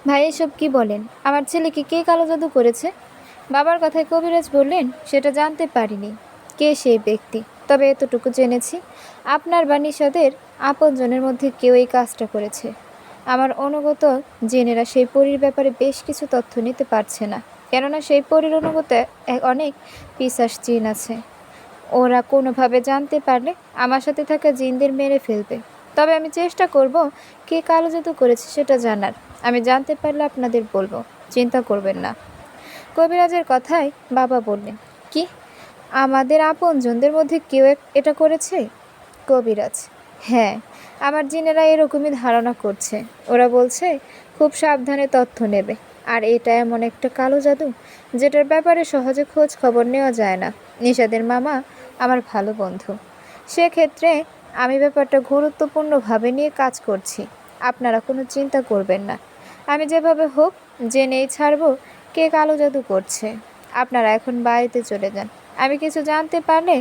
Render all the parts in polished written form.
ভাই এসব কি বলেন? আমার ছেলেকে কে কালো জাদু করেছে? বাবার কথায় কবিরাজ বললেন, সেটা জানতে পারিনি কে সেই ব্যক্তি, তবে এতটুকু জেনেছি আপনার বা নিশাদের আপনজনের মধ্যে কেউ এই কাজটা করেছে। আমার অনুগত জেনেরা সেই পরীর ব্যাপারে বেশ কিছু তথ্য নিতে পারছে না, কেননা সেই পরীর অনুগত অনেক পিশাচ জিন আছে। ওরা কোনোভাবে জানতে পারলে আমার সাথে থাকা জিনদের মেরে ফেলবে। তবে আমি চেষ্টা করব কে কালো জাদু করেছে সেটা জানার। আমি জানতে পারলে আপনাদের বলবো, চিন্তা করবেন না। কবিরাজের কথায় বাবা বললেন, কি আমাদের আপনজনদের মধ্যে কেউ এটা করেছে? কবিরাজ: হ্যাঁ, আমার জিনেরা এরকমই ধারণা করছে। ওরা বলছে খুব সাবধানে তথ্য নেবে। আর এটা এমন একটা কালো জাদু যেটার ব্যাপারে সহজে খোঁজ খবর নেওয়া যায় না। নিশাদের মামা আমার ভালো বন্ধু, সেক্ষেত্রে আমি ব্যাপারটা গুরুত্বপূর্ণভাবে নিয়ে কাজ করছি। আপনারা কোনো চিন্তা করবেন না, আমি যেভাবে হোক জেনেই ছাড়ব কে কালো জাদু করছে। আপনারা এখন বাড়িতে চলে যান, আমি কিছু জানতে পারলে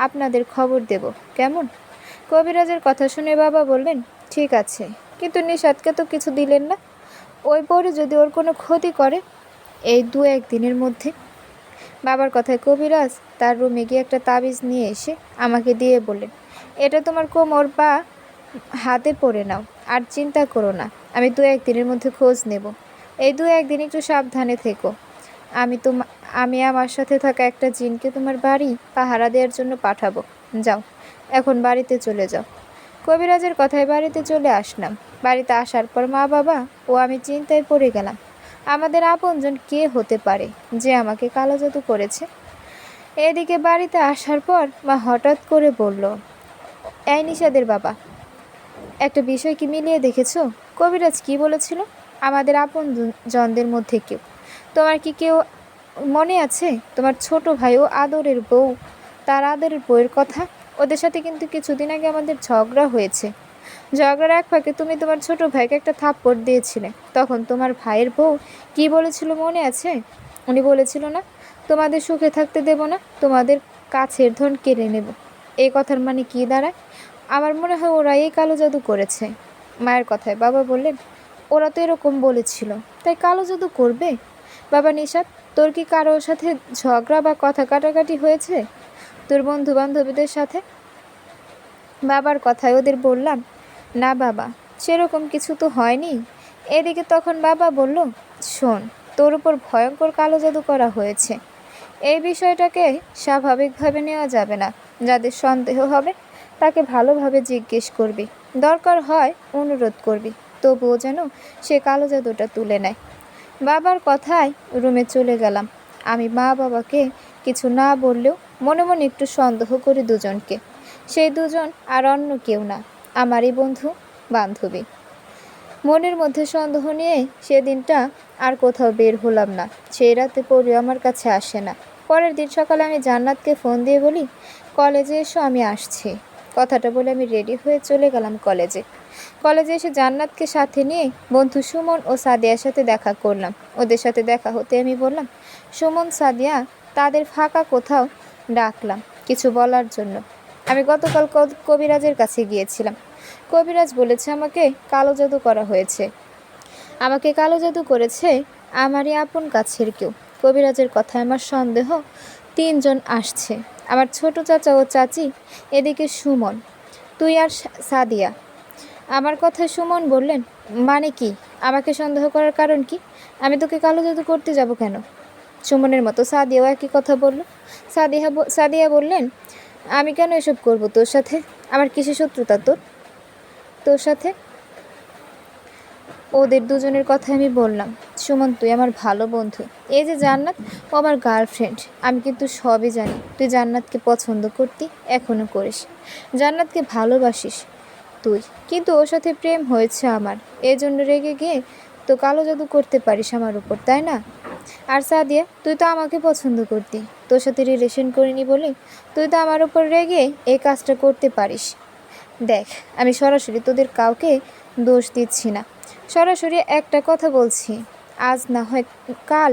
আপনাদের খবর দেব, কেমন? কবিরাজের কথা শুনে বাবা বললেন, ঠিক আছে, কিন্তু নিষাদকে তো কিছু দিলেন না। ওই পরে যদি ওর কোনো ক্ষতি করে এই 2-1 দিনের মধ্যে। বাবার কথায় কবিরাজ তার রুমে গিয়ে একটা তাবিজ নিয়ে এসে আমাকে দিয়ে বললেন, এটা তোমার কোমর বা হাতে পরে নাও, আর চিন্তা করো না, আমি 2-1 দিনের মধ্যে খোঁজ নেব। এই 2-1 দিন একটু সাবধানে থেকো। আমি আমার সাথে থাকা একটা জিনকে তোমার বাড়ি পাহারা দেওয়ার জন্য পাঠাবো। যাও, এখন বাড়িতে চলে যাও। কবিরাজের কথায় বাড়িতে চলে আসলাম। বাড়িতে আসার পর মা বাবা ও আমি চিন্তায় পড়ে গেলাম। আমাদের আপনজন কে হতে পারে যে আমাকে কালো জাদু করেছে? এদিকে বাড়িতে আসার পর মা হঠাৎ করে বলল, এই নিশাদের বাবা, একটা বিষয় কি মিলিয়ে দেখেছো? কবিরাজ কি বলেছিল? আমাদের আপন জনদের মধ্যে কেউ, তোমার কি কেউ মনে আছে? তোমার ছোট ভাই ও আদরের বউ, তার আদরের বউয়ের কথা। ওদের সাথে কিন্তু কিছুদিন আগে আমাদের ঝগড়া হয়েছে। ঝগড়ার এক ফাঁকে তুমি তোমার ছোট ভাইকে একটা থাপ্পড় দিয়েছিলে। তখন তোমার ভাইয়ের বউ কি বলেছিল মনে আছে? উনি বলেছিল না, তোমাদের সুখে থাকতে দেব না, তোমাদের কাছের ধন কেড়ে নেব। এই কথার মানে কি দাঁড়ায়? আমার মনে হয় ওরা এই কালো জাদু করেছে। মায়ের কথায় বাবা বললেন, ওরা তো এরকম বলেছিল, তাই কালো জাদু করবে? বাবা নিশাত, তোর কি কারোর সাথে ঝগড়া বা কথা কাটাকাটি হয়েছে তোর বন্ধু বান্ধবীদের সাথে? বাবার কথায় ওদের বললাম, না বাবা, সেরকম কিছু তো হয়নি। এদিকে তখন বাবা বলল, শোন, তোর উপর ভয়ঙ্কর কালো জাদু করা হয়েছে। এই বিষয়টাকে স্বাভাবিকভাবে নেওয়া যাবে না। যাদের সন্দেহ হবে তাকে ভালোভাবে জিজ্ঞেস করবি, দরকার হয় অনুরোধ করবি, তবুও যেন সে কালো জাদুটা তুলে নেয়। বাবার কথায় রুমে চলে গেলাম। আমি মা বাবাকে কিছু না বললেও মনে মনে একটু সন্দেহ করি দুজনকে। সেই দুজন আর অন্য কেউ না, আমারই বন্ধু বান্ধবী। মনের মধ্যে সন্দেহ নিয়ে সেদিনটা আর কোথাও বের হলাম না। সেই রাতে পড়িও আমার কাছে আসে না। পরের দিন সকালে আমি জান্নাতকে ফোন দিয়ে বলি, কলেজে এসো, আমি আসছি। কথাটা বলে আমি রেডি হয়ে চলে গেলাম কলেজে। কলেজে এসে জান্নাতকে সাথে নিয়ে বন্ধু সুমন ও সাদিয়ার সাথে দেখা করলাম। ওদের সাথে দেখা হতে আমি বললাম, সুমন, সাদিয়া, তাদের ফাঁকা কোথাও ডাকলাম কিছু বলার জন্য। আমি গতকাল কবিরাজের কাছে গিয়েছিলাম। কবিরাজ বলেছে আমাকে কালো জাদু করা হয়েছে। আমাকে কালো জাদু করেছে আমারই আপন কাছের কেউ। কবিরাজের কথায় আমার সন্দেহ 3 জন আসছে, আমার ছোট চাচা ও চাচি, এদিকে সুমন, তুই আর সাদিয়া। আমার কথায় সুমন বললেন, মানে কি? আমাকে সন্দেহ করার কারণ কি? আমি তোকে কালো জাদু করতে যাব কেন? সুমনের মতো সাদিয়াও একই কথা বলল। সাদিয়া বললেন, আমি কেন এসব করব তোর সাথে? আমার কিসের শত্রুতা তোর তোর সাথে? ওদের দুজনের কথা আমি বললাম, সুমন, তুই আমার ভালো বন্ধু। এই যে জান্নাত, ও আমার গার্লফ্রেন্ড। আমি কিন্তু সবই জানি। তুই জান্নাতকে পছন্দ করতি, এখনও করিস, জান্নাতকে ভালোবাসিস তুই, কিন্তু ওর সাথে প্রেম হয়েছে আমার। এই জন্য রেগে গিয়ে তো কালো জাদু করতে পারিস আমার উপর, তাই না? আর সাদিয়া, তুই তো আমাকে পছন্দ করতি, তোর সাথে রিলেশন করিনি বলে তুই তো আমার উপর রেগে এই কাজটা করতে পারিস। দেখ, আমি সরাসরি তোদের কাউকে দোষ দিচ্ছি না, সরাসরি একটা কথা বলছি, আজ না হয় কাল,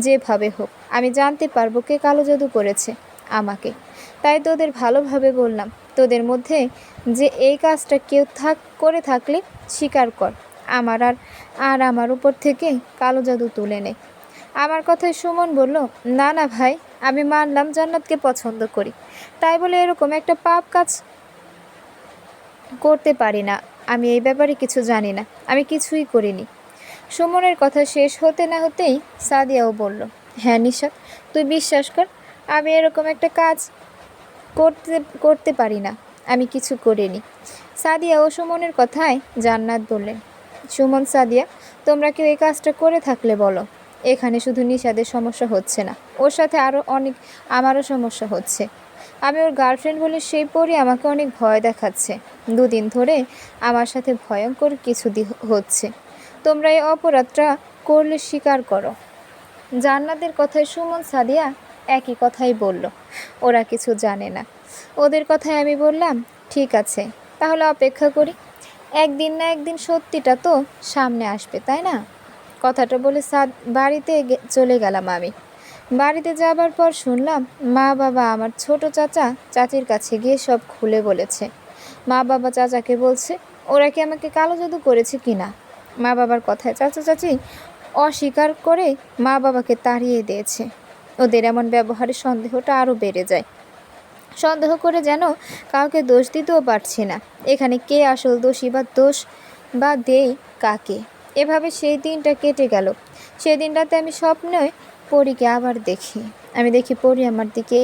যেভাবে হোক আমি জানতে পারবো কে কালো জাদু করেছে আমাকে। তাই তোদের ভালোভাবে বললাম, তোদের মধ্যে যে এই কাজটা কেউ করে থাকলে স্বীকার কর, আমার আর আমার উপর থেকে কালো জাদু তুলে নেয়। আমার কথায় সুমন বলল, না না ভাই, আমি মানলাম জান্নাতকে পছন্দ করি, তাই বলে এরকম একটা পাপ কাজ করতে পারি না। আমি এই ব্যাপারে কিছু জানি না, আমি কিছুই করিনি। সুমনের কথা শেষ হতে না হতেই সাদিয়াও বলল, হ্যাঁ নিশাত, তুই বিশ্বাস কর, আমি এরকম একটা কাজ করতে করতে পারি না, আমি কিছু করিনি। সাদিয়া ও সুমনের কথায় জান্নাত বললেন, সুমন, সাদিয়া, তোমরা কেউ এই কাজটা করে থাকলে বলো। এখানে শুধু নিশাদের সমস্যা হচ্ছে না, ওর সাথে আরও আমারও সমস্যা হচ্ছে। আমি ওর গার্লফ্রেন্ড বলে সেই পরি আমাকে অনেক ভয় দেখাচ্ছে। দুদিন ধরে আমার সাথে ভয়ঙ্কর কিছু হচ্ছে। তোমরা এই অপরাধটা করলে স্বীকার করো। জান্নাতের কথায় সুমন, সাদিয়া একই কথাই বলল, ওরা কিছু জানে না। ওদের কথায় আমি বললাম, ঠিক আছে, তাহলে অপেক্ষা করি। একদিন না একদিন সত্যিটা তো সামনে আসবে, তাই না? কথাটা বলে বাড়িতে চলে গেলাম আমি। বাড়িতে যাবার পর শুনলাম মা বাবা আমার ছোট চাচা চাচির কাছে গিয়ে সব খুলে বলেছে। মা বাবা চাচাকে বলছে ওরা কি আমাকে কালো জাদু করেছে কিনা। মা বাবার কথায় চাচা চাচি অস্বীকার করে মা বাবাকে তাড়িয়ে দিয়েছে। ওদের এমন ব্যবহারে সন্দেহটা আরও বেড়ে যায়। সন্দেহ করে যেন কাউকে দোষ দিতেও পারছি না। এখানে কে আসল দোষী বা দোষ বা দেই কাকে। এভাবে সেই দিনটা কেটে গেল। সেই দিনটাতে আমি স্বপ্নে পরীকে আবার দেখি। আমি দেখি পরী আমার দিকে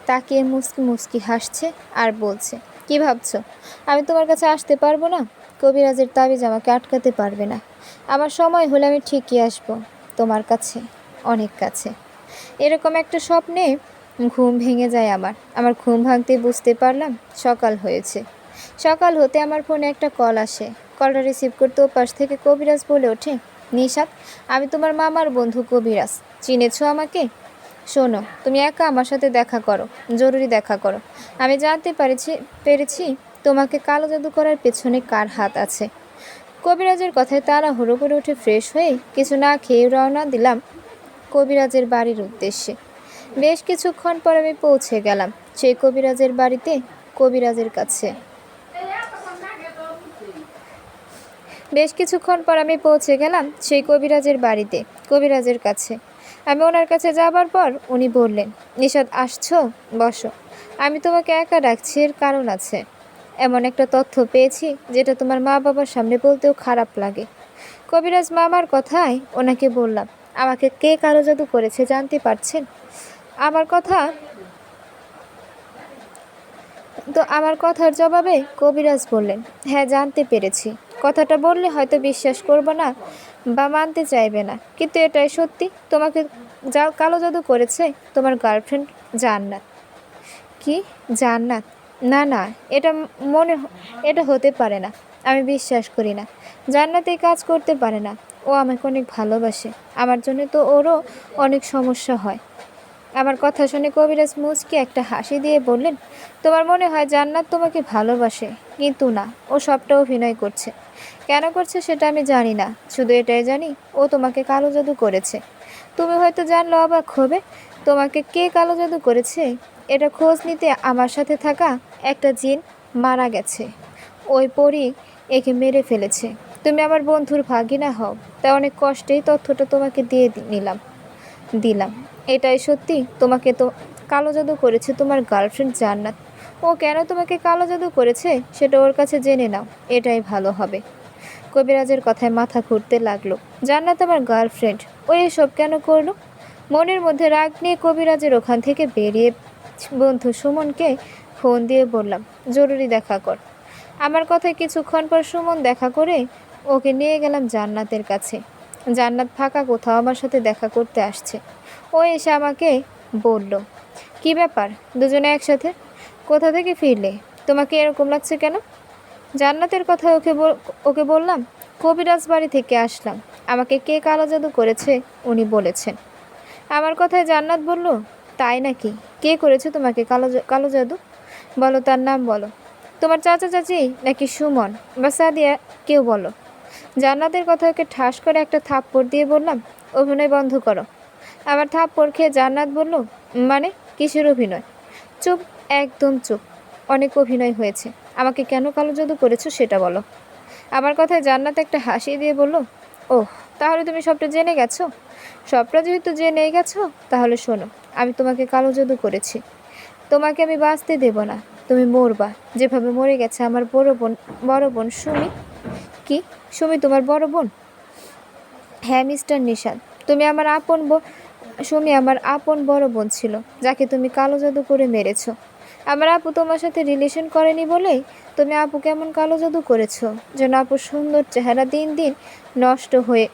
তাকিয়ে মুচকি মুচকি হাসছে আর বলছে, কি ভাবছো আমি তোমার কাছে আসতে পারবো না? কবিরাজের তাবিজ আমাকে আটকাতে পারবে না। আমার সময় হলে আমি ঠিকই আসবো তোমার কাছে, অনেক কাছে। এরকম একটা স্বপ্নে ঘুম ভেঙে যায় আমার ঘুম ভাঙতেই বুঝতে পারলাম সকাল হয়েছে। সকাল হতে আমার ফোনে একটা কল আসে। কলটা রিসিভ করতে ওপাশ থেকে কবিরাজ বলে ওঠে, নিশাত, আমি তোমার মামার বন্ধু কবিরাজ, চিনেছো আমাকে? শোনো, তুমি একা আমার সাথে দেখা করো, জরুরি দেখা করো। আমি জানতে পেরেছি তোমাকে কালো জাদু করার পেছনে কার হাত আছে। কবিরাজের কথায় তাড়াহুড়ো করে উঠে ফ্রেশ হয়ে কিছু না খেয়ে রওনা দিলাম কবিরাজের বাড়ির উদ্দেশ্যে। বেশ কিছুক্ষণ পর আমি পৌঁছে গেলাম সেই কবিরাজের বাড়িতে। কবিরাজের কাছে বেশ কিছুক্ষণ পর আমি পৌঁছে গেলাম সেই কবিরাজের বাড়িতে, কবিরাজের কাছে। আমি ওনার কাছে যাবার পর উনি বললেন, নিশাত, আসছো, বসো। আমি তোমাকে একা ডাকছি, এর কারণ আছে। এমন একটা তথ্য পেয়েছি যেটা তোমার মা বাবার সামনে বলতেও খারাপ লাগে। কবিরাজ মামার কথায় ওনাকে বললাম, আমাকে কে কালো জাদু করেছে জানতে পারছেন? আমার কথার জবাবে কবিরাজ বললেন, হ্যাঁ, জানতে পেরেছি। কথাটা বললে হয়তো বিশ্বাস করবে না বা মানতে চাইবে না, কিন্তু এটাই সত্যি। তোমাকে কালো জাদু করেছে তোমার গার্লফ্রেন্ড জান্নাত। কি? জান্নাত? না না, এটা এটা হতে পারে না। আমি বিশ্বাস করি না। জান্নাত এই কাজ করতে পারে না। ও আমাকে অনেক ভালোবাসে। আমার জন্য তো ওরও অনেক সমস্যা হয়। আমার কথা শুনে কবিরাজ মুচকি একটা হাসি দিয়ে বললেন, তোমার মনে হয় জান্নাত তোমাকে ভালোবাসে, কিন্তু না, ও সবটা অভিনয় করছে। কেন করছে সেটা আমি জানি না, শুধু এটাই জানি ও তোমাকে কালো জাদু করেছে। তুমি হয়তো জানলে অবাক হবে, তোমাকে কে কালো জাদু করেছে এটা খোঁজ নিতে আমার সাথে থাকা একটা জিন মারা গেছে। ওই পরী একে মেরে ফেলেছে। তুমি আমার বন্ধুর ভাগিনা হও, তাই অনেক কষ্টেই তথ্যটা তোমাকে দিলাম। এটাই সত্যি, তোমাকে তো কালো জাদু করেছে তোমার গার্লফ্রেন্ড জান্নাত। ও কেন তোমাকে কালো জাদু করেছে সেটা ওর কাছে জেনে নাও, এটাই ভালো হবে। কবিরাজের কথায় মাথা ঘুরতে লাগলো। জান্নাত আমার গার্লফ্রেন্ড, ও এসব কেন করলো? মনের মধ্যে রাগ নিয়ে কবিরাজের ওখান থেকে বেরিয়ে বন্ধু সুমনকে ফোন দিয়ে বললাম, জরুরি দেখা কর। আমার কথায় কিছুক্ষণ পর সুমন দেখা করে ওকে নিয়ে গেলাম জান্নাতের কাছে। জান্নাত ফাঁকা কোথাও আমার সাথে দেখা করতে আসছে। ও এসে আমাকে বলল, কি ব্যাপার, দুজনে একসাথে? কোথা থেকে ফিরলে? তোমাকে এরকম লাগছে কেন? জান্নাতের কথা ওকে বললাম, কবিরাজ বাড়ি থেকে আসলাম। আমাকে কে কালো জাদু করেছে উনি বলেছেন। আমার কথায় জান্নাত বলল, তাই নাকি? কে করেছে তোমাকে কালো জাদু? বলো, তার নাম বলো। তোমার চাচা চাচি নাকি সুমন বা সাদিয়া, কেউ বলো। জান্নাতের কথা ওকে ঠাস করে একটা থাপ্পড় দিয়ে বললাম, অভিনয় বন্ধ করো। আমার থাপ্পড় খেয়ে জান্নাত বলল, মানে কিসের অভিনয়? চুপ, একদম চুপ। অনেক অভিনয় হয়েছে। আমাকে কেন কালো জাদু করেছো সেটা বলো। আমার কথায় জান্নাত একটা হাসি দিয়ে বলল, ওহ, তাহলে তুমি সবটা জেনে গেছো? সবটা যেহেতু জেনে গেছো, তাহলে শোনো, আমি তোমাকে কালো জাদু করেছি। তোমাকে আমি বাঁচতে দেব না, তুমি মরবা, যেভাবে মরে গেছে আমার বড় বোন সুমি। কি? সুমি তোমার বড় বোন? হ্যাঁ মিস্টার নিশাদ, তুমি আমার সুমি আমার আপন বড় বোন ছিল, যাকে তুমি কালো জাদু করে মেরেছো। আমার আপু তোমার সাথে রিলেশন করেনি বলেই তুমি আপু কেমন কালো জাদু করেছো, যেন আপুর সুন্দর চেহারা দিন দিন নষ্ট হয়ে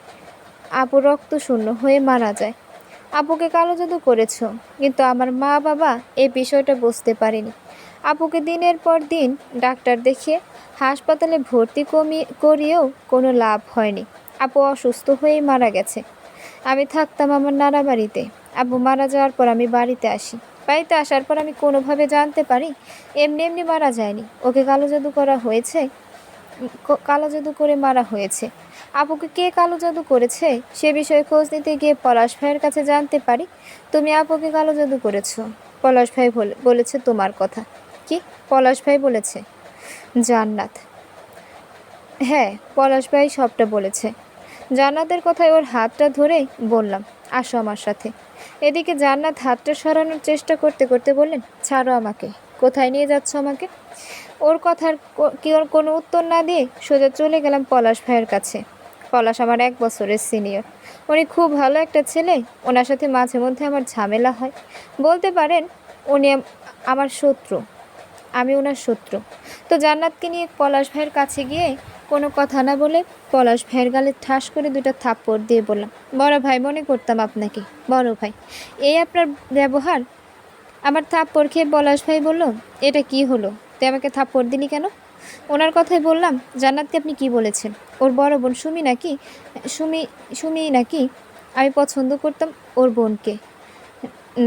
আপু রক্ত শূন্য হয়ে মারা যায়। আপুকে কালো জাদু করেছো, কিন্তু আমার মা বাবা এই বিষয়টা বুঝতে পারেনি। আপুকে দিনের পর দিন ডাক্তার দেখিয়ে হাসপাতালে ভর্তি করিয়েও কোনো লাভ হয়নি। আপু অসুস্থ হয়েই মারা গেছে। আমি থাকতাম আমার নানা বাড়িতে। আব্বু মারা যাওয়ার পর আমি বাড়িতে আসি। বাড়িতে আসার পর আমি কোনোভাবে জানতে পারি এমনি এমনি মারা যায়নি, ওকে কালো জাদু করা হয়েছে, কালো জাদু করে মারা হয়েছে। আপুকে কে কালো জাদু করেছে সে বিষয়ে খোঁজ নিতে গিয়ে পলাশ ভাইয়ের কাছে জানতে পারি তুমি আপুকে কালো জাদু করেছো। পলাশ ভাই বলেছে তোমার কথা। কি? পলাশ ভাই বলেছে? জান্নাত। হ্যাঁ, পলাশ ভাই সবটা বলেছে। জান্নাতের কথায় ওর হাতটা ধরেই বললাম, আসো আমার সাথে। এদিকে জান্নাত হাতটা সরানোর চেষ্টা করতে করতে বললেন, ছাড়ো আমাকে, কোথায় নিয়ে যাচ্ছ আমাকে? ওর কথার ওর কোনো উত্তর না দিয়ে সোজা চলে গেলাম পলাশ ভাইয়ের কাছে। পলাশ আমার 1 বছরের সিনিয়র। উনি খুব ভালো একটা ছেলে। ওনার সাথে মাঝে মধ্যে আমার ঝামেলা হয়। বলতে পারেন উনি আমার শত্রু, আমি ওনার শত্রু। তো জান্নাতকে নিয়ে পলাশ ভাইয়ের কাছে গিয়ে কোনো কথা না বলে পলাশ ভাইয়ের গালে ঠাস করে 2টা থাপ্পড় দিয়ে বললাম, বড় ভাই মনে করতাম আপনাকে, বড় ভাই, এই আপনার ব্যবহার। আমার থাপ্পড় খেয়ে পলাশ ভাই বলল, এটা কি হলো, তুই আমাকে থাপ্পড় দিলি কেন? ওনার কথাই বললাম, জান্নাতকে আপনি কি বলেছেন? ওর বড় বোন সুমি নাকি? সুমি সুমি নাকি আমি পছন্দ করতাম ওর বোনকে?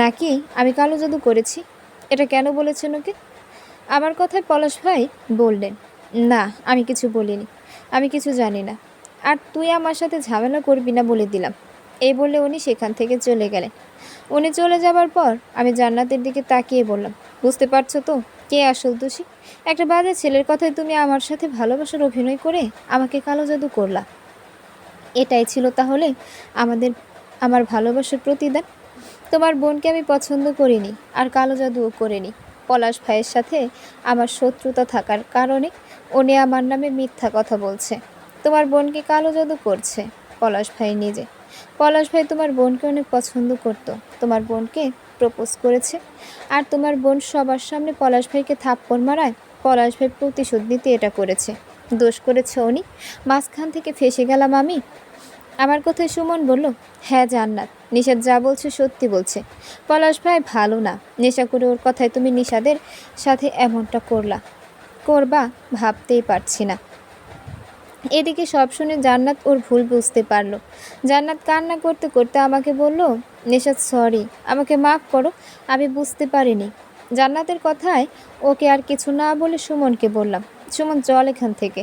নাকি আমি কালো জাদু করেছি? এটা কেন বলেছেন ওকে? আমার কথায় পলাশ ভাই বললেন, না আমি কিছু বলিনি, আমি কিছু জানি না, আর তুই আমার সাথে ঝামেলা করবি না বলে দিলাম। এই বলে উনি সেখান থেকে চলে গেলেন। উনি চলে যাবার পর আমি জান্নাতের দিকে তাকিয়ে বললাম, বুঝতে পারছো তো কে আসল দোষী? একটা বাজে ছেলের কথায় তুমি আমার সাথে ভালোবাসার অভিনয় করে আমাকে কালো জাদু করলা। এটাই ছিল তাহলে আমার ভালোবাসার প্রতিদান? তোমার বোনকে আমি পছন্দ করিনি, আর কালো জাদুও করিনি। পলাশ ভাইয়ের সাথে আমার শত্রুতা থাকার কারণে উনি আমার নামে মিথ্যা কথা বলছে। তোমার বোনকে কালো জাদু করছে পলাশ ভাই নিজে। পলাশ ভাই তোমার বোনকে অনেক পছন্দ করত, তোমার বোনকে প্রপোজ করেছে, আর তোমার বোন সবার সামনে পলাশ ভাইকে থাপ্পড় মারায় পলাশ ভাই প্রতিশোধ নিতে এটা করেছে। দোষ করেছে উনি, মাঝখান থেকে ফেঁসে গেলাম আমি। আমার কথায় সুমন বলল, হ্যাঁ জান্নাত, নিশাদ যা বলছে সত্যি বলছে। পলাশ ভাই ভালো না, নেশা করে ওর কথায় তুমি নিশাদের সাথে এমনটা করবা ভাবতেই পারছি না। এদিকে সব শুনে জান্নাত ওর ভুল বুঝতে পারলো। জান্নাত কান্না করতে করতে আমাকে বলল, নিশাদ সরি, আমাকে মাফ করো, আমি বুঝতে পারিনি। জান্নাতের কথায় ওকে আর কিছু না বলে সুমনকে বললাম, সুমন চল এখান থেকে।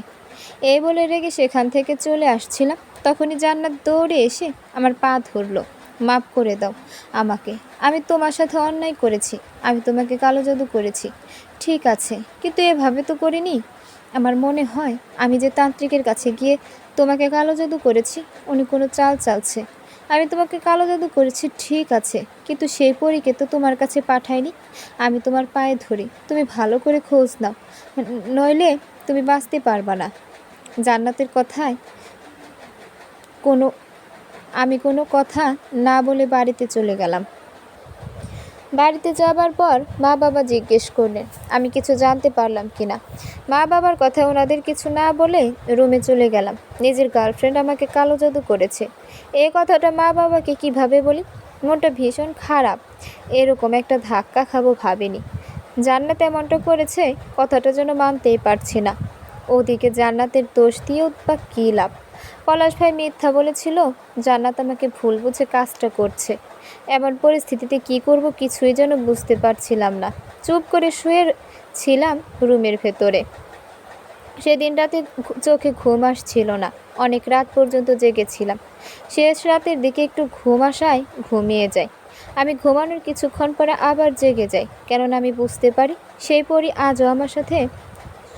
এই বলে রেগে সেখান থেকে চলে আসছিলাম, তখনই জান্নাত দৌড়ে এসে আমার পা ধরলো, মাফ করে দাও আমাকে, আমি তোমার সাথে অন্যায় করেছি, আমি তোমাকে কালো জাদু করেছি, ঠিক আছে, কিন্তু এভাবে তো করিনি। আমার মনে হয় আমি যে তান্ত্রিকের কাছে গিয়ে তোমাকে কালো জাদু করেছি, উনি কোনো চাল চালছে। আমি তোমাকে কালো জাদু করেছি ঠিক আছে, কিন্তু সেই পরীকে তো তোমার কাছে পাঠাইনি। আমি তোমার পায়ে ধরি, তুমি ভালো করে খোঁজ নাও, নইলে তুমি বাঁচতে পারবা না। জান্নাতের কথায় আমি কোনো কথা না বলে বাড়িতে চলে গেলাম। বাড়িতে যাবার পর মা বাবা জিজ্ঞেস করলেন আমি কিছু জানতে পারলাম কিনা। মা বাবার কথায় ওনাদের কিছু না বলে রুমে চলে গেলাম। নিজের গার্লফ্রেন্ড আমাকে কালো জাদু করেছে, এই কথাটা মা বাবাকে কিভাবে বলি? মনটা ভীষণ খারাপ, এরকম একটা ধাক্কা খাবো ভাবিনি। জান্নাত এমনটা করেছে, কথাটা যেন মানতেই পারছি না। ওদিকে জান্নাতের দোষ দিয়েও বা কী লাভ? পলাশ ভাই মিথ্যা বলেছিল, জান্নাত আমাকে ভুল বুঝে কাজটা করছে। এমন পরিস্থিতিতে কি করব কিছুই যেন বুঝতে পারছিলাম না। চুপ করে শুয়ে ছিলাম রুমের ভেতরে। সেদিন রাতে চোখে ঘুম আসছিল না, অনেক রাত পর্যন্ত জেগেছিলাম। শেষ রাতের দিকে একটু ঘুম আসায় ঘুমিয়ে যাই। আমি ঘুমানোর কিছুক্ষণ পরে আবার জেগে যাই, কেননা আমি বুঝতে পারি সেই পরই আজও আমার সাথে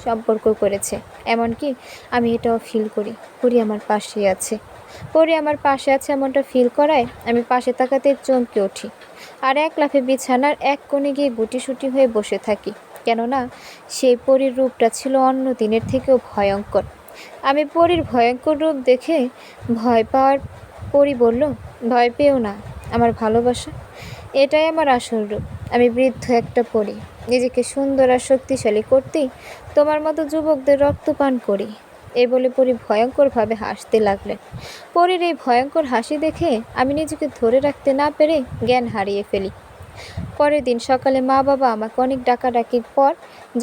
সম্পর্ক করেছে। এমনকি আমি এটাও ফিল করি পরি আমার পাশে আছে। পরি আমার পাশে আছে এমনটা ফিল করায় আমি পাশে তাকাতে চমকে উঠি, আর এক লাফে বিছানার এক কোণে গিয়ে গুটিসুটি হয়ে বসে থাকি। কেননা সেই পরীর রূপটা ছিল অন্য দিনের থেকেও ভয়ঙ্কর। আমি পরীর ভয়ঙ্কর রূপ দেখে ভয় পাওয়ার পরী বলল, ভয় পেও না আমার ভালোবাসা, এটাই আমার আসল রূপ। আমি বৃদ্ধ একটা পরী, নিজেকে সুন্দর আর শক্তিশালী করতেই তোমার মতো যুবকদের রক্তপান করি। এই বলে পরী ভয়ঙ্করভাবে হাসতে লাগলেন। পরীর এই ভয়ঙ্কর হাসি দেখে আমি নিজেকে ধরে রাখতে না পেরে জ্ঞান হারিয়ে ফেলি। পরের দিন সকালে মা বাবা আমাকে অনেক ডাকাডাকির পর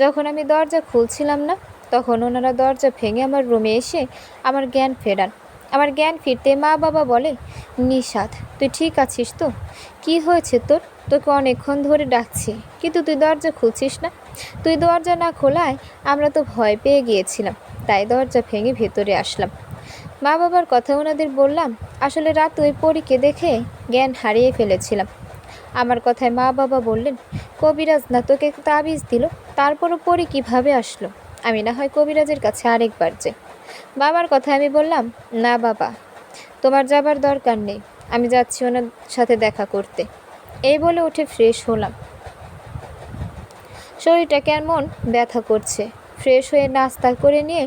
যখন আমি দরজা খুলছিলাম না, তখন ওনারা দরজা ভেঙে আমার রুমে এসে আমার জ্ঞান ফেরান। আমার জ্ঞান ফিরতে মা বাবা বলে, নিশাদ তুই ঠিক আছিস তো? কি হয়েছে তোর? তোকে অনেকক্ষণ ধরে ডাকছি, কিন্তু তুই দরজা খুলছিস না। তুই দরজা না খোলায় আমরা তো ভয় পেয়ে গিয়েছিলাম, তাই দরজা ভেঙে ভেতরে আসলাম। মা বাবার কথা ওনাদের বললাম। আসলে রাত ওই পরীকে দেখে জ্ঞান হারিয়ে ফেলেছিলাম। আমার কথায় মা বাবা বললেন, কবিরাজ না তোকে তাবিজ দিল, তারপরও পরী কিভাবে আসলো? আমি না হয় কবিরাজের কাছে আরেকবার যাই। বাবার কথায় আমি বললাম, না বাবা, তোমার যাবার দরকার নেই, আমি যাচ্ছি ওনার সাথে দেখা করতে। এই বলে উঠে ফ্রেশ হলাম। শরীরটা কেমন ব্যথা করছে। ফ্রেশ হয়ে নাস্তা করে নিয়ে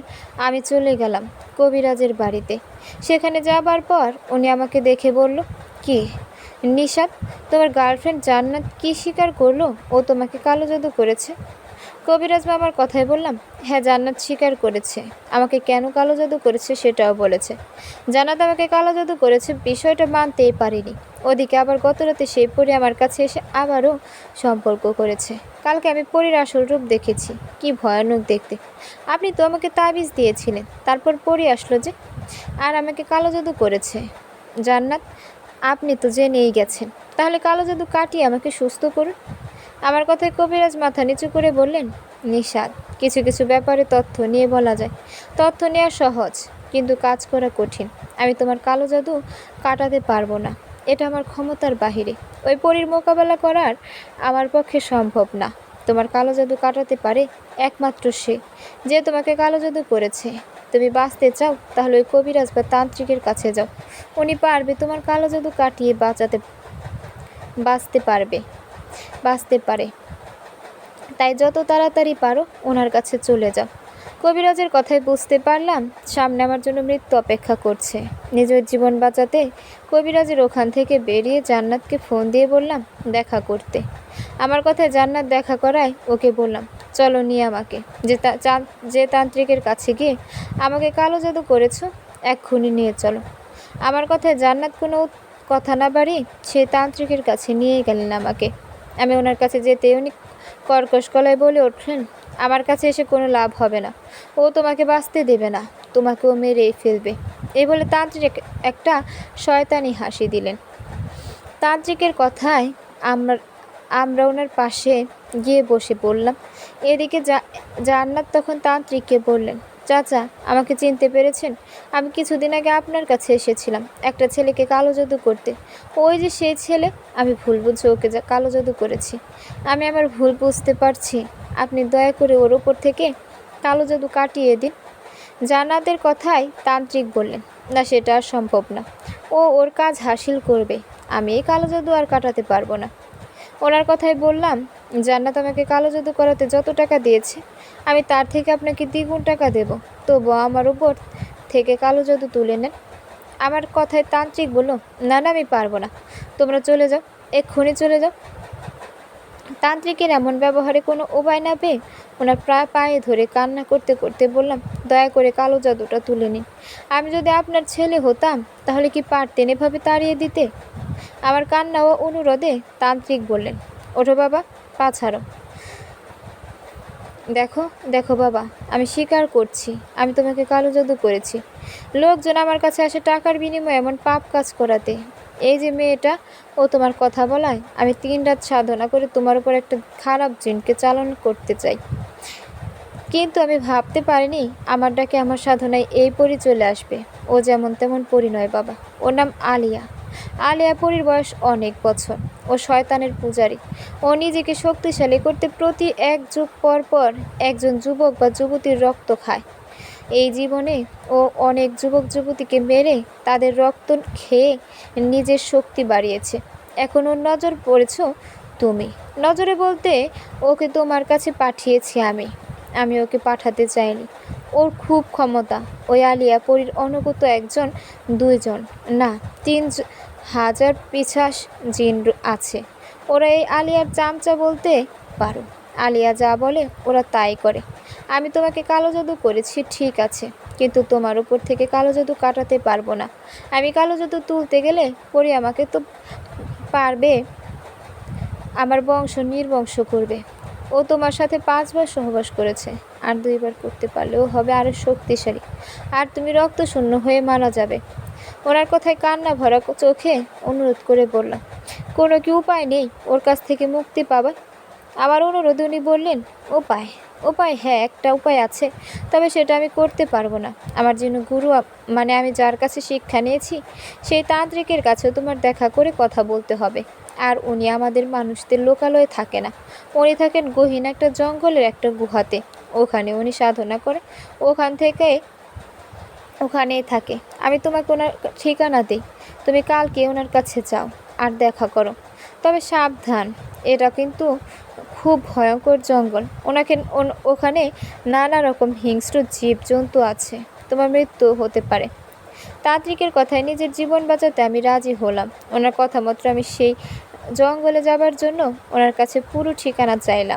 আমি চলে গেলাম কবিরাজের বাড়িতে। সেখানে যাবার পর উনি আমাকে দেখে বলল, কি নিশাত, তোমার গার্লফ্রেন্ড জান্নাত কি স্বীকার করলো ও তোমাকে কালো জাদু করেছে? কবিরাজ মামার কথায় বললাম, হ্যাঁ জান্নাত স্বীকার করেছে। আমাকে কেন কালো জাদু করেছে সেটাও বলেছে। জান্নাত আমাকে কালো জাদু করেছে বিষয়টা মানতেই পারিনি। ওদিকে আবার গত রাতে সেই পরী আমার কাছে এসে আবারও সম্পর্ক করেছে। কালকে আমি পরীর আসল রূপ দেখেছি, কি ভয়ানক দেখতে। আপনি তো আমাকে তাবিজ দিয়েছিলেন, তারপর পরী আসলো যে আর আমাকে কালো জাদু করেছে। জান্নাত, আপনি তো জেনেই গেছেন, তাহলে কালো জাদু কাটিয়ে আমাকে সুস্থ করুন। আমার কথায় কবিরাজ মাথা নিচু করে বললেন, নিশাদ, কিছু কিছু ব্যাপারে তথ্য নিয়ে বলা যায়। তথ্য নেওয়া সহজ, কিন্তু কাজ করা কঠিন। আমি তোমার কালো জাদু কাটাতে পারবো না, এটা আমার ক্ষমতার বাহিরে। ওই পরীর মোকাবেলা করার আমার পক্ষে সম্ভব না। তোমার কালো জাদু কাটাতে পারে একমাত্র সে, যে তোমাকে কালো জাদু করেছে। তুমি বাঁচতে চাও তাহলে ওই কবিরাজ বা তান্ত্রিকের কাছে যাও, উনি পারবে তোমার কালো জাদু কাটিয়ে বাঁচতে পারে। তাই যত তাড়াতাড়ি পারো ওনার কাছে চলে যাও। কবিরাজের কথায় বুঝতে পারলাম সামনে আমার জন্য মৃত্যু অপেক্ষা করছে। নিজের জীবন বাঁচাতে কবিরাজের ওখান থেকে বেরিয়ে জান্নাতকে ফোন দিয়ে বললাম দেখা করতে। আমার কথায় জান্নাত দেখা করায় ওকে বললাম, চলো নিয়ে আমাকে, যে তান্ত্রিকের কাছে গিয়ে আমাকে কালো জাদু করেছো এক্ষুনি নিয়ে চলো। আমার কথায় জান্নাত কোনো কথা না বাড়িয়ে সে তান্ত্রিকের কাছে নিয়ে গেলেন আমাকে। আমি ওনার কাছে যেতে উনি কর্কশ গলায় বলে উঠলেন, আমার কাছে এসে কোনো লাভ হবে না, ও তোমাকে বাঁচতে দেবে না, তোমাকেও মেরেই ফেলবে। এই বলে তান্ত্রিক একটা শয়তানি হাসি দিলেন। তান্ত্রিকের কথায় আমরা ওনার পাশে গিয়ে বসে পড়লাম। এদিকে জান্নাত তখন তান্ত্রিককে বললেন, চাচা আমাকে চিনতে পেরেছেন? আমি কিছুদিন আগে আপনার কাছে এসেছিলাম একটা ছেলেকে কালো জাদু করতে। ওই যে সেই ছেলে, আমি ভুল বুঝে ওকে কালো জাদু করেছি। আমি আমার ভুল বুঝতে পারছি, আপনি দয়া করে ওর ওপর থেকে কালো জাদু কাটিয়ে দিন। জান্নাতের কথায় তান্ত্রিক বললেন, না সেটা আর সম্ভব না, ও ওর কাজ হাসিল করবে, আমি এই কালো জাদু আর কাটাতে পারবো না। ওনার কথায় বললাম, জান্নাত আমাকে কালো জাদু করাতে যত টাকা দিয়েছে আমি তার থেকে আপনাকে দ্বিগুণ টাকা দেব, তবুও আমার উপর থেকে কালো জাদু তুলে নেন। আমার কথায় তান্ত্রিক বলল, না না আমি পারবো না, তোমরা চলে যাও, এক্ষুনি চলে যাও। তান্ত্রিকের এমন ব্যবহারে কোনো উপায় না পেয়ে ওনার পায়ে ধরে কান্না করতে করতে বললাম, দয়া করে কালো জাদুটা তুলে নিন। আমি যদি আপনার ছেলে হতাম তাহলে কি পারতেন এভাবে তাড়িয়ে দিতে? আমার কান্না ও অনুরোধে তান্ত্রিক বললেন, ওঠো বাবা, পা ছাড়ো। দেখো দেখো বাবা, আমি স্বীকার করছি আমি তোমাকে কালো জাদু করেছি। লোকজন আমার কাছে আসে টাকার বিনিময়ে এমন পাপ কাজ করাতে। এই যে মেয়েটা, ও তোমার কথা বলায় আমি 3 রাত সাধনা করে তোমার উপর একটা খারাপ জিনকে চালন করতে চাই। কিন্তু আমি ভাবতে পারিনি আমার ডাকে আমার সাধনায় এই পরি চলে আসবে। ও যেমন তেমন পরি নয় বাবা, ওর নাম আলিয়া। আলিয়া পরীর বয়স অনেক বছর। ও শয়তানের পূজারী। ও নিজেকে শক্তিশালী করতে প্রতি এক যুগ পর পর একজন যুবক বা যুবতীর রক্ত খায়। এই জীবনে ও অনেক যুবক যুবতীকে মেরে তাদের রক্ত খেয়ে নিজের শক্তি বাড়িয়েছে। এখন ওর নজর পড়েছ তুমি। নজরে বলতে ওকে তোমার কাছে পাঠিয়েছি আমি ওকে পাঠাতে চাইনি। ওর খুব ক্ষমতা। ওই আলিয়া পরীর অনুগত একজন, দুইজন, না 3,000 পিছাস জিন আছে। ওরা এই আলিয়ার চামচা বলতে পারো। আলিয়া যা বলে ওরা তাই করে। আমি তোমাকে কালো জাদু করেছি ঠিক আছে, কিন্তু তোমার উপর থেকে কালো জাদু কাটাতে পারবো না। আমি কালো জাদু তুলতে গেলে পরি আমাকে তো পারবে, আমার বংশ নির্বংশ করবে। ও তোমার সাথে 5 বার সহবাস করেছে, আর 2 বার করতে পারলেও হবে আরও শক্তিশালী, আর তুমি রক্ত শূন্য হয়ে মারা যাবে। ওনার কথায় কান্না ভরা চোখে অনুরোধ করে বললাম, কোনো কি উপায় নেই ওর কাছ থেকে মুক্তি পাবার? আমার অনুরোধে উনি বললেন, উপায়? উপায় হ্যাঁ, একটা উপায় আছে, তবে সেটা আমি করতে পারবো না। আমার জন্য গুরু মানে আমি যার কাছে শিক্ষা নিয়েছি সেই তান্ত্রিকের কাছেও তোমার দেখা করে কথা বলতে হবে। আর উনি আমাদের মানুষদের লোকালয়ে থাকে না, উনি থাকেন গহীন একটা জঙ্গলের একটা গুহাতে। ওখানে উনি সাধনা করে, ওখানেই থাকে। আমি তোমাকে ওনার ঠিকানা দিই, তুমি কালকে ওনার কাছে যাও আর দেখা করো। তবে সাবধান, এটা কিন্তু খুব ভয়ঙ্কর জঙ্গল। ওখানে নানা রকম হিংস্র জীবজন্তু আছে, তোমার মৃত্যু হতে পারে। তান্ত্রিকের কথায় নিজের জীবন বাঁচাতে আমি রাজি হলাম। ওনার কথা মতো আমি সেই জঙ্গলে যাবার জন্য ওনার কাছে পুরো ঠিকানা চাইলাম।